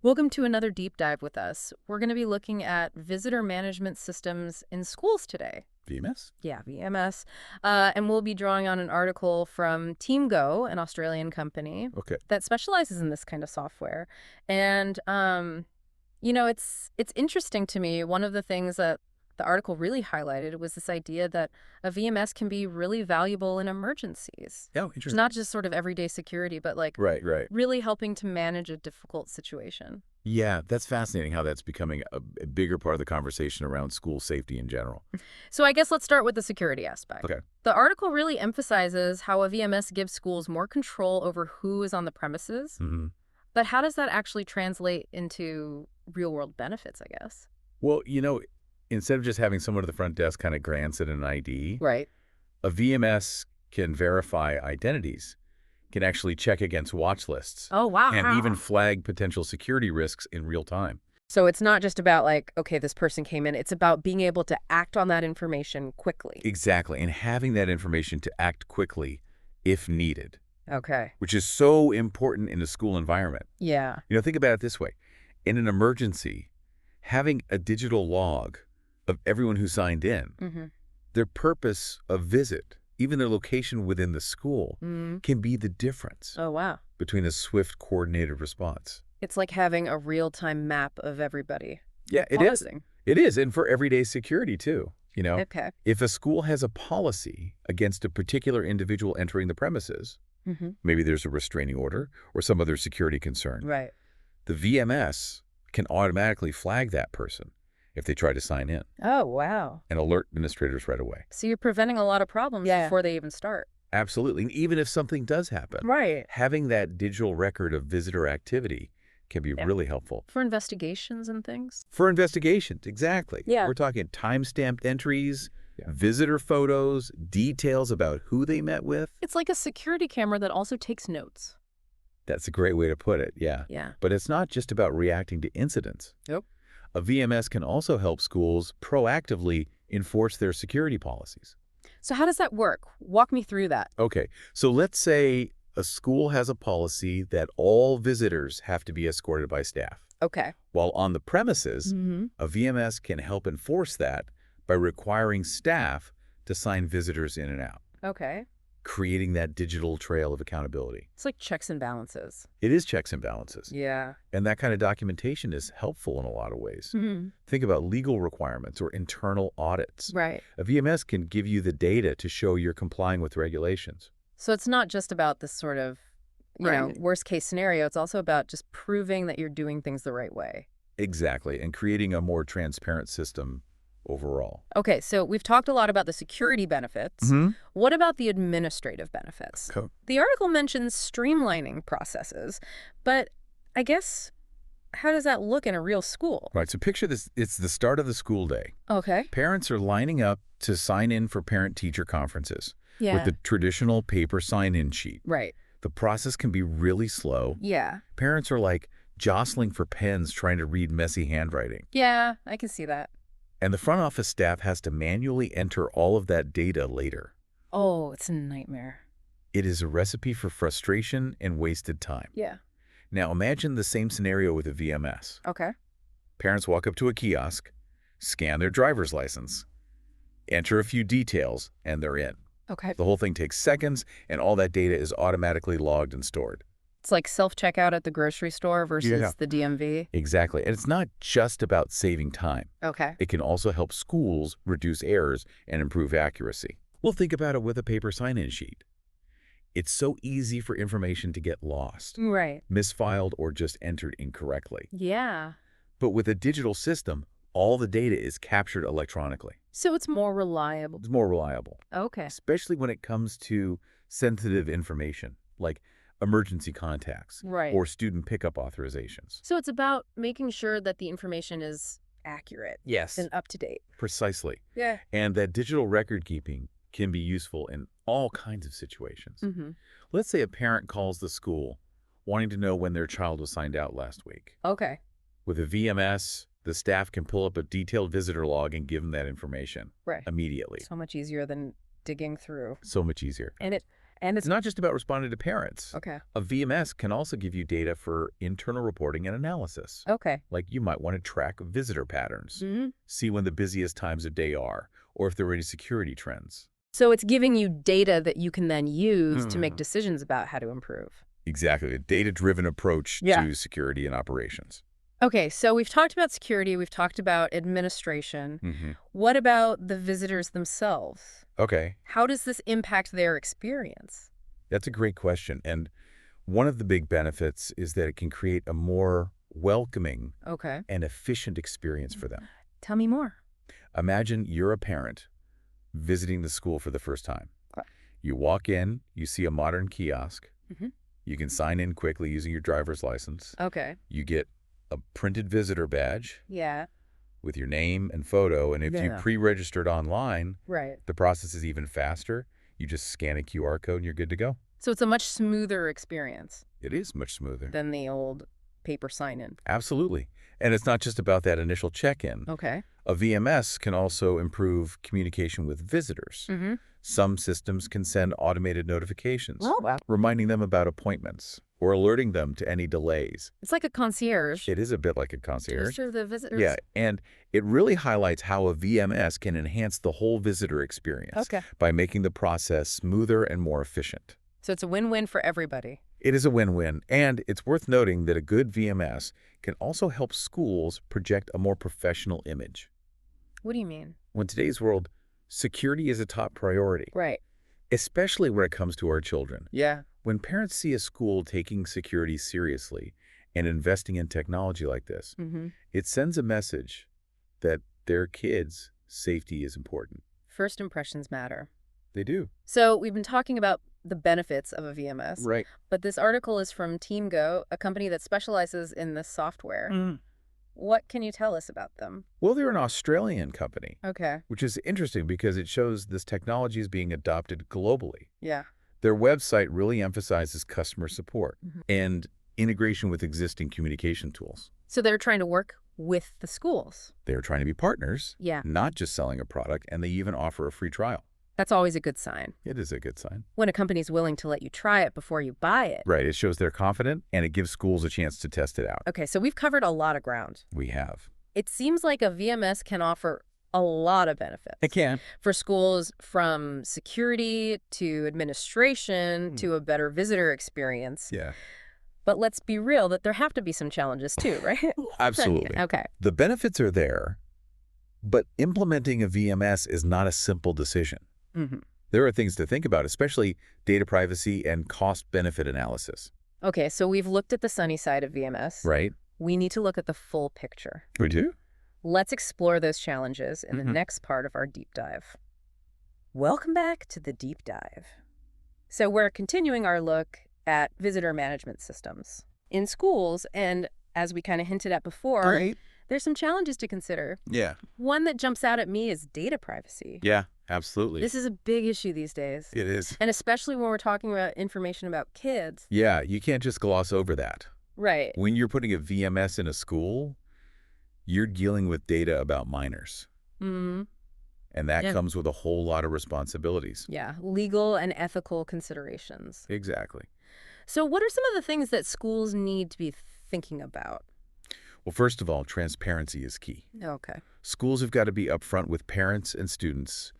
Welcome to another deep dive with us. We're going to be looking at visitor management systems in schools today. VMS? Yeah, VMS. And we'll be drawing on an article from Teamgo, an Australian company Okay. that specializes in this kind of software. And, it's interesting to me. One of the things that the article really highlighted was this idea that a VMS can be really valuable in emergencies. Oh, It's interesting. not just sort of everyday security, but like Right. really helping to manage a difficult situation. Yeah, that's fascinating how that's becoming a bigger part of the conversation around school safety in general. So I guess let's start with the security aspect. Okay. The article really emphasizes how a VMS gives schools more control over who is on the premises, hmm but how does that actually translate into real-world benefits, I guess? Well, instead of just having someone at the front desk kind of glance at an ID, Right. a VMS can verify identities, can actually check against watch lists, Oh, and even wow. flag potential security risks in real time. So it's not just about like, okay, this person came in. It's about being able to act on that information quickly. Exactly, and having that information to act quickly if needed, Okay. which is so important in a school environment. Yeah. Think about it this way. In an emergency, having a digital log of everyone who signed in, Mm-hmm. their purpose of visit, even their location within the school, Mm. can be the difference Oh, wow. between a swift, coordinated response. It's like having a real-time map of everybody. Yeah, it is. Pausing. It is, and for everyday security, too. Okay. If a school has a policy against a particular individual entering the premises, Mm-hmm. maybe there's a restraining order or some other security concern, Right. the VMS can automatically flag that person if they try to sign in Oh, wow. and alert administrators right away. So you're preventing a lot of problems before they even start. Absolutely. And even if something does happen, Right. having that digital record of visitor activity can be Yeah. really helpful. For investigations and things? For investigations, exactly. Yeah. We're talking time-stamped entries, visitor photos, details about who they met with. It's like a security camera that also takes notes. That's a great way to put it, yeah. Yeah. But it's not just about reacting to incidents. Yep. A VMS can also help schools proactively enforce their security policies. So how does that work? Walk me through that. Okay, so let's say a school has a policy that all visitors have to be escorted by staff. Okay. While on the premises, Mm-hmm. a VMS can help enforce that by requiring staff to sign visitors in and out, Okay. creating that digital trail of accountability. It's like checks and balances. It is checks and balances, Yeah. and that kind of documentation is helpful in a lot of ways. Mm-hmm. Think about legal requirements or internal audits. Right. A VMS can give you the data to show you're complying with regulations. So it's not just about this sort of, worst case scenario. It's also about just proving that you're doing things the right way. Exactly, and creating a more transparent system overall. Okay, so we've talked a lot about the security benefits. Mm-hmm. What about the administrative benefits? Okay. The article mentions streamlining processes, but I guess how does that look in a real school? Right, so picture this. It's the start of the school day. Okay. Parents are lining up to sign in for parent-teacher conferences Yeah. with the traditional paper sign-in sheet. Right. The process can be really slow. Yeah. Parents are like jostling for pens trying to read messy handwriting. Yeah, I can see that. And the front office staff has to manually enter all of that data later. Oh, it's a nightmare. It is a recipe for frustration and wasted time. Yeah. Now imagine the same scenario with a VMS. Okay. Parents walk up to a kiosk, scan their driver's license, enter a few details, and they're in. Okay. The whole thing takes seconds, and all that data is automatically logged and stored. It's like self-checkout at the grocery store versus the DMV. Exactly. And it's not just about saving time. Okay. It can also help schools reduce errors and improve accuracy. Well, think about it with a paper sign-in sheet. It's so easy for information to get lost, Right. misfiled, or just entered incorrectly. Yeah. But with a digital system, all the data is captured electronically. So it's more reliable. It's more reliable, Okay. especially when it comes to sensitive information like emergency contacts Right. or student pickup authorizations. So it's about making sure that the information is accurate Yes, and up to date. precisely. Yeah. And that digital record keeping can be useful in all kinds of situations. Mm-hmm. Let's say a parent calls the school wanting to know when their child was signed out last week. Okay. With a VMS, the staff can pull up a detailed visitor log and give them that information Right. immediately. So much easier than digging through. So much easier. And And It's not just about responding to parents. okay. A VMS can also give you data for internal reporting and analysis. Okay. Like you might want to track visitor patterns, Hmm. see when the busiest times of day are, or if there are any security trends. So it's giving you data that you can then use to make Mhm. decisions about how to improve. Exactly, a data-driven approach Yeah. to security and operations. Okay, so we've talked about security, we've talked about administration. Hmm. What about the visitors themselves? Okay, How does this impact their experience? that's a great question. And one of the big benefits is that it can create a more welcoming Okay. and efficient experience for them. Tell me more. Imagine you're a parent visiting the school for the first time. Okay. You walk in, you see a modern kiosk. Mhm. You can sign in quickly using your driver's license. Okay. You get a printed visitor badge Yeah. with your name and photo, and if you Yeah. pre-registered online, Right. the process is even faster. You just scan a QR code and you're good to go. So it's a much smoother experience It is much smoother. than the old paper sign-in. Absolutely. And it's not just about that initial check-in. Okay. A VMS can also improve communication with visitors. Mm-hmm. Some systems can send automated notifications, Oh, wow. reminding them about appointments or alerting them to any delays. It's like a concierge. It is a bit like a concierge. Just for the visitors. Yeah, and it really highlights how a VMS can enhance the whole visitor experience Okay. by making the process smoother and more efficient. So it's a win-win for everybody. It is a win-win, and it's worth noting that a good VMS can also help schools project a more professional image. What do you mean? In today's world, security is a top priority, Right. especially when it comes to our children. Yeah. When parents see a school taking security seriously and investing in technology like this, Mm-hmm. it sends a message that their kids' safety is important. First impressions matter. They do. So we've been talking about the benefits of a VMS, Right. but this article is from Teamgo, a company that specializes in this software. Mm. What can you tell us about them? Well, they're an Australian company, Okay. which is interesting because it shows this technology is being adopted globally. Yeah. Their website really emphasizes customer support Mhm. and integration with existing communication tools. So they're trying to work with the schools. They're trying to be partners, Yeah. not just selling a product, and they even offer a free trial. That's always a good sign. It is a good sign. When a company's willing to let you try it before you buy it. Right. It shows they're confident, and it gives schools a chance to test it out. Okay, so we've covered a lot of ground. We have. It seems like a VMS can offer a lot of benefits. It can. For schools, from security to administration to a better visitor experience. Yeah. But let's be real that there have to be some challenges too, right? Absolutely. Okay. The benefits are there, but implementing a VMS is not a simple decision. Mm-hmm. There are things to think about, especially data privacy and cost-benefit analysis. Okay, so we've looked at the sunny side of VMS. Right? We need to look at the full picture. We do? Let's explore those challenges in the next part of our deep dive. Welcome back to the deep dive. So we're continuing our look at visitor management systems in schools, and as we kind of hinted at before, there's some challenges to consider. Yeah. One that jumps out at me is data privacy. Yeah, absolutely. This is a big issue these days, It is. and especially when we're talking about information about kids. Yeah, you can't just gloss over that. Right. When you're putting a VMS in a school, you're dealing with data about minors. Mm-hmm. And that Yeah. comes with a whole lot of responsibilities. Yeah, legal and ethical considerations. Exactly. So what are some of the things that schools need to be thinking about? Well, first of all, transparency is key. Okay. Schools have got to be upfront with parents and students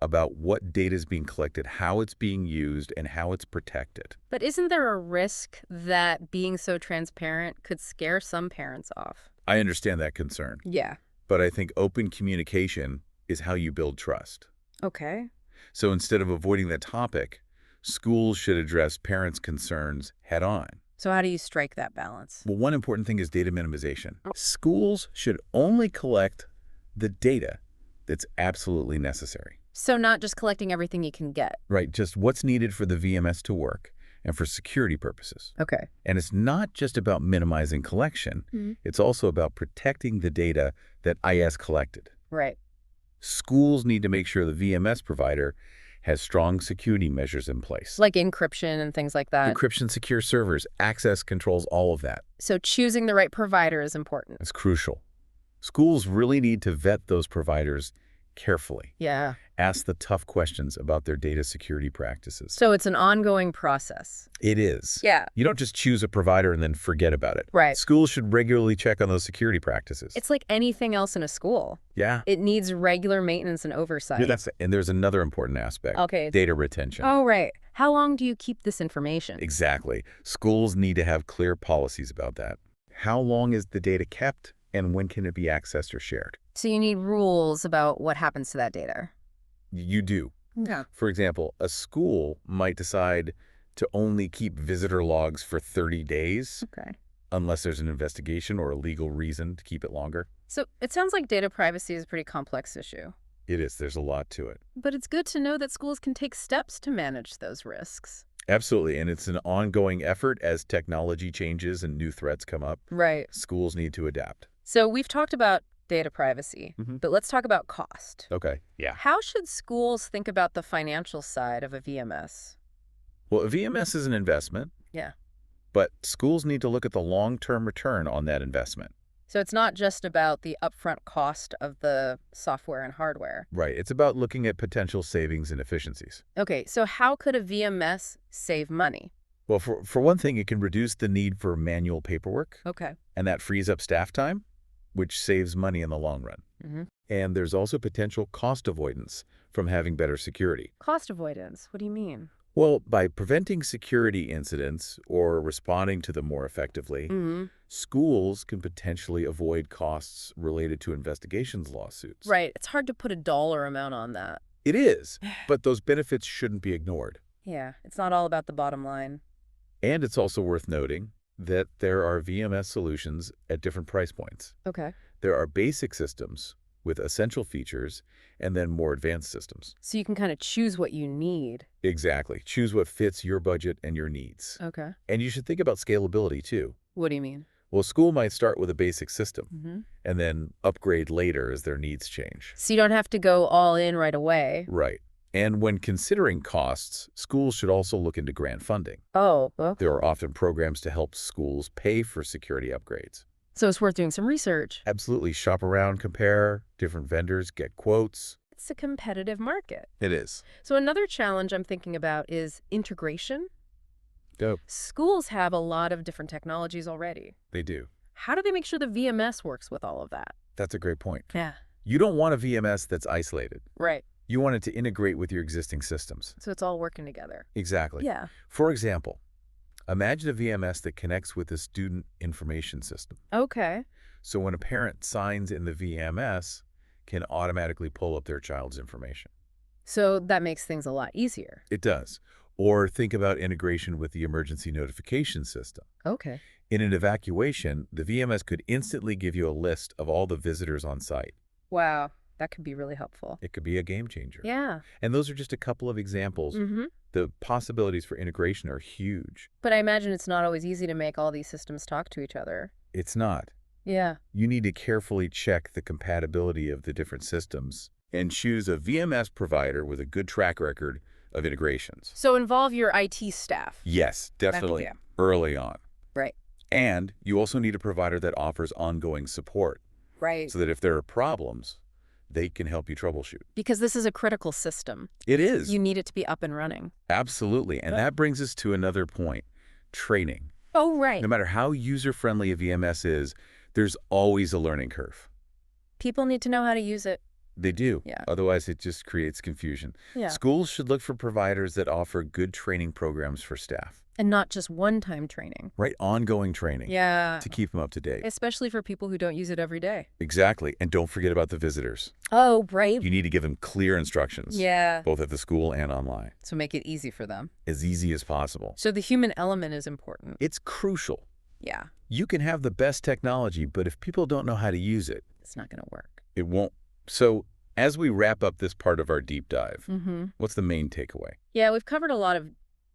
about what data is being collected, how it's being used, and how it's protected. But isn't there a risk that being so transparent could scare some parents off? I understand that concern, Yeah. but I think open communication is how you build trust. Okay. So instead of avoiding the topic, schools should address parents' concerns head on. So how do you strike that balance? Well, one important thing is data minimization. Schools should only collect the data that's absolutely necessary. So not just collecting everything you can get. Right, just what's needed for the VMS to work and for security purposes. Okay. And it's not just about minimizing collection. It's also about protecting the data that IS collected. Right. Schools need to make sure the VMS provider has strong security measures in place. Like encryption and things like that. Encryption, secure servers, access controls, all of that. So choosing the right provider is important. It's crucial. Schools really need to vet those providers carefully. Yeah. Ask the tough questions about their data security practices. So it's an ongoing process. It is. Yeah. You don't just choose a provider and then forget about it. Right. Schools should regularly check on those security practices. It's like anything else in a school. Yeah. It needs regular maintenance and oversight. And there's another important aspect. Okay. Data retention. Oh, right. How long do you keep this information? Exactly. Schools need to have clear policies about that. How long is the data kept, and when can it be accessed or shared? So you need rules about what happens to that data. You do. Yeah. For example, a school might decide to only keep visitor logs for 30 days Okay. unless there's an investigation or a legal reason to keep it longer. So it sounds like data privacy is a pretty complex issue. It is. There's a lot to it. But it's good to know that schools can take steps to manage those risks. Absolutely. And it's an ongoing effort as technology changes and new threats come up. Right. Schools need to adapt. So we've talked about data privacy, but let's talk about cost. Okay. Yeah. How should schools think about the financial side of a VMS? Well, a VMS is an investment. Yeah. But schools need to look at the long-term return on that investment. So it's not just about the upfront cost of the software and hardware. Right. It's about looking at potential savings and efficiencies. Okay, so how could a VMS save money? Well, for one thing, it can reduce the need for manual paperwork, Okay. and that frees up staff time, which saves money in the long run. And there's also potential cost avoidance from having better security. Cost avoidance, what do you mean? Well, by preventing security incidents or responding to them more effectively, schools can potentially avoid costs related to investigations lawsuits. Right, it's hard to put a dollar amount on that. It is, but those benefits shouldn't be ignored. Yeah, it's not all about the bottom line. And it's also worth noting that there are VMS solutions at different price points. Okay. There are basic systems with essential features and then more advanced systems. So you can kind of choose what you need. Exactly. Choose what fits your budget and your needs. Okay. And you should think about scalability too. What do you mean? Well, a school might start with a basic system and then upgrade later as their needs change. So you don't have to go all in right away. Right. And when considering costs, schools should also look into grant funding. Oh, okay. There are often programs to help schools pay for security upgrades. So it's worth doing some research. Absolutely. Shop around, compare different vendors, get quotes. It's a competitive market. It is. So another challenge I'm thinking about is integration. Dope. Schools have a lot of different technologies already. They do. How do they make sure the VMS works with all of that? That's a great point. Yeah. You don't want a VMS that's isolated. Right. You want it to integrate with your existing systems. So it's all working together. Exactly. Yeah. For example, imagine a VMS that connects with the student information system. Okay. So when a parent signs in the VMS, can automatically pull up their child's information. So that makes things a lot easier. It does. Or think about integration with the emergency notification system. Okay. In an evacuation, the VMS could instantly give you a list of all the visitors on site. Wow. That could be really helpful. It could be a game changer. Yeah. And those are just a couple of examples. The possibilities for integration are huge. But I imagine it's not always easy to make all these systems talk to each other. It's not. Yeah. You need to carefully check the compatibility of the different systems and choose a VMS provider with a good track record of integrations. So involve your IT staff. Yes, definitely. Yeah. Early on. Right. And you also need a provider that offers ongoing support Right. so that if there are problems, they can help you troubleshoot. Because this is a critical system. It is. You need it to be up and running. Absolutely. And that brings us to another point, training. Oh, right. No matter how user-friendly a VMS is, there's always a learning curve. People need to know how to use it. They do. Yeah. Otherwise, it just creates confusion. Yeah. Schools should look for providers that offer good training programs for staff. And not just one-time training. Right? Ongoing training. Yeah. To keep them up to date. Especially for people who don't use it every day. Exactly. And don't forget about the visitors. Oh, right. You need to give them clear instructions. Yeah. Both at the school and online. So make it easy for them. As easy as possible. So the human element is important. It's crucial. Yeah. You can have the best technology, but if people don't know how to use it, It's not going to work. it won't. So as we wrap up this part of our deep dive, what's the main takeaway? Yeah, we've covered a lot of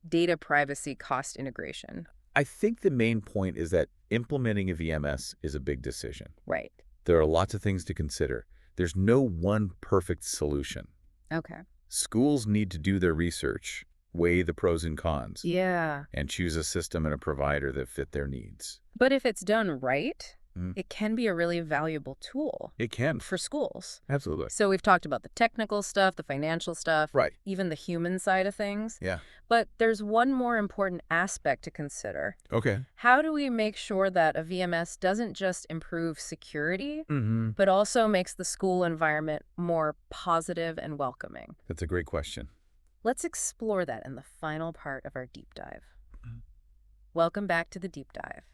data privacy cost integration. I think the main point is that implementing a VMS is a big decision. Right. There are lots of things to consider. There's no one perfect solution. Okay. Schools need to do their research, weigh the pros and cons, Yeah. and choose a system and a provider that fit their needs. But if it's done right, it can be a really valuable tool It can. for schools. Absolutely. So we've talked about the technical stuff, the financial stuff, Right. even the human side of things. Yeah. But there's one more important aspect to consider. Okay. How do we make sure that a VMS doesn't just improve security, Mm-hmm. but also makes the school environment more positive and welcoming? That's a great question. Let's explore that in the final part of our deep dive. Mhm. Welcome back to the deep dive.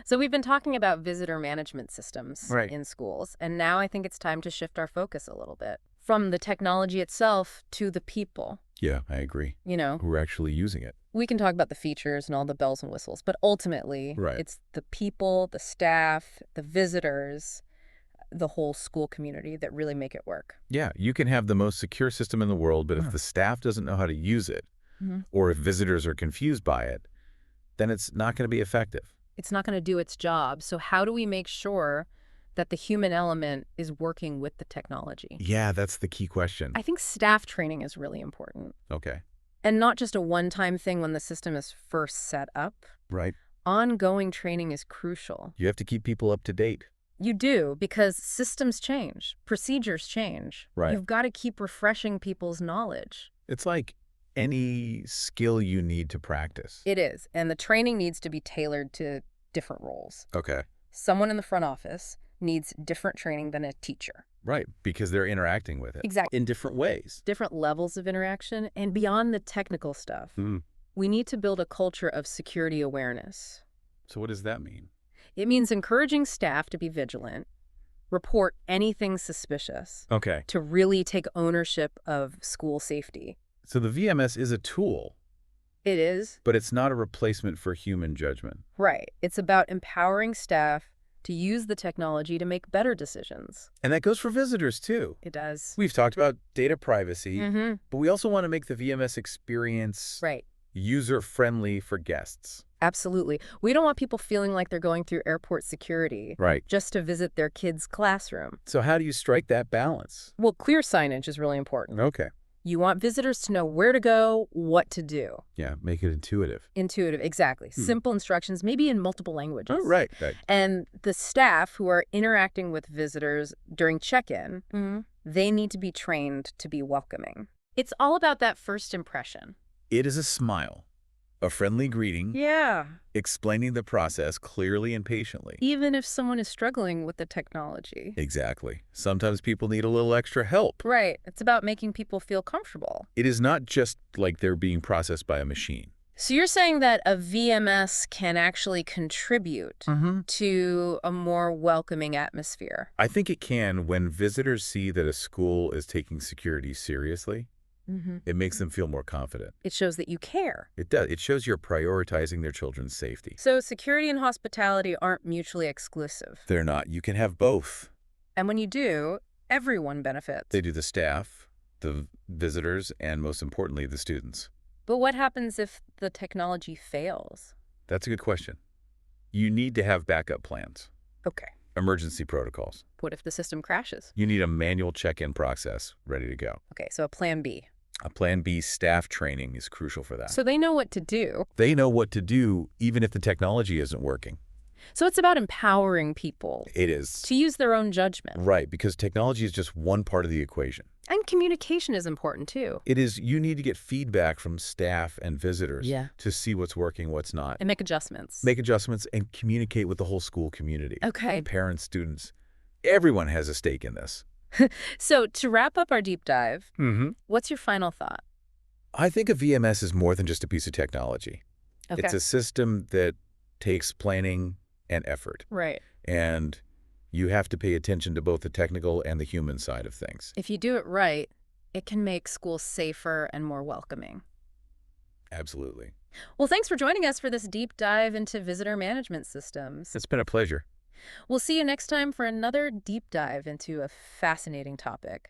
So we've been talking about visitor management systems Right. in schools, and now I think it's time to shift our focus a little bit from the technology itself to the people. Yeah, I agree. You know, Who are actually using it. we can talk about the features and all the bells and whistles, but ultimately, Right. it's the people, the staff, the visitors, the whole school community that really make it work. Yeah, you can have the most secure system in the world, but if the staff doesn't know how to use it, or if visitors are confused by it, then it's not going to be effective. It's not going to do its job. So how do we make sure that the human element is working with the technology? Yeah, that's the key question. I think staff training is really important. Okay. And not just a one-time thing when the system is first set up. Right. Ongoing training is crucial. You have to keep people up to date. You do, because systems change, procedures change. Right. You've got to keep refreshing people's knowledge. It's like any skill you need to practice. It is, and the training needs to be tailored to different roles. Okay. Someone in the front office needs different training than a teacher. Right, because they're interacting with it. Exactly. In different ways. Different levels of interaction, and beyond the technical stuff, we need to build a culture of security awareness. So what does that mean? It means encouraging staff to be vigilant, report anything suspicious, Okay. to really take ownership of school safety. So the VMS is a tool, It is. but it's not a replacement for human judgment. Right. It's about empowering staff to use the technology to make better decisions. And that goes for visitors, too. It does. We've talked about data privacy, Mm-hmm. but we also want to make the VMS experience Right. user-friendly for guests. Absolutely. We don't want people feeling like they're going through airport security Right. just to visit their kid's classroom. So how do you strike that balance? Well, clear signage is really important. Okay. You want visitors to know where to go, what to do. Yeah, make it intuitive. Intuitive, exactly. Simple instructions, maybe in multiple languages. Oh, right. Right. And the staff who are interacting with visitors during check-in, they need to be trained to be welcoming. It's all about that first impression. It is a smile, a friendly greeting, Yeah. explaining the process clearly and patiently. Even if someone is struggling with the technology. Exactly. Sometimes people need a little extra help. Right. It's about making people feel comfortable. It is not just like they're being processed by a machine. So you're saying that a VMS can actually contribute to a more welcoming atmosphere. I think it can when visitors see that a school is taking security seriously. It makes them feel more confident. It shows that you care. It does. It shows you're prioritizing their children's safety. So security and hospitality aren't mutually exclusive. They're not. You can have both. And when you do, everyone benefits. They do, the staff, the visitors, and most importantly, the students. But what happens if the technology fails? That's a good question. You need to have backup plans, Okay. emergency protocols. What if the system crashes? You need a manual check-in process ready to go. Okay, so a plan B. A Plan B staff training is crucial for that. So they know what to do. They know what to do even if the technology isn't working. So it's about empowering people It is. to use their own judgment. Right, because technology is just one part of the equation. And communication is important too. It is, you need to get feedback from staff and visitors Yeah. to see what's working, what's not. And make adjustments. Make adjustments and communicate with the whole school community. Okay. Parents, students, everyone has a stake in this. So to wrap up our deep dive, Mm-hmm. what's your final thought? I think a VMS is more than just a piece of technology. Okay. It's a system that takes planning and effort. Right. And you have to pay attention to both the technical and the human side of things. If you do it right, it can make schools safer and more welcoming. Absolutely. Well, thanks for joining us for this deep dive into visitor management systems. It's been a pleasure. We'll see you next time for another deep dive into a fascinating topic.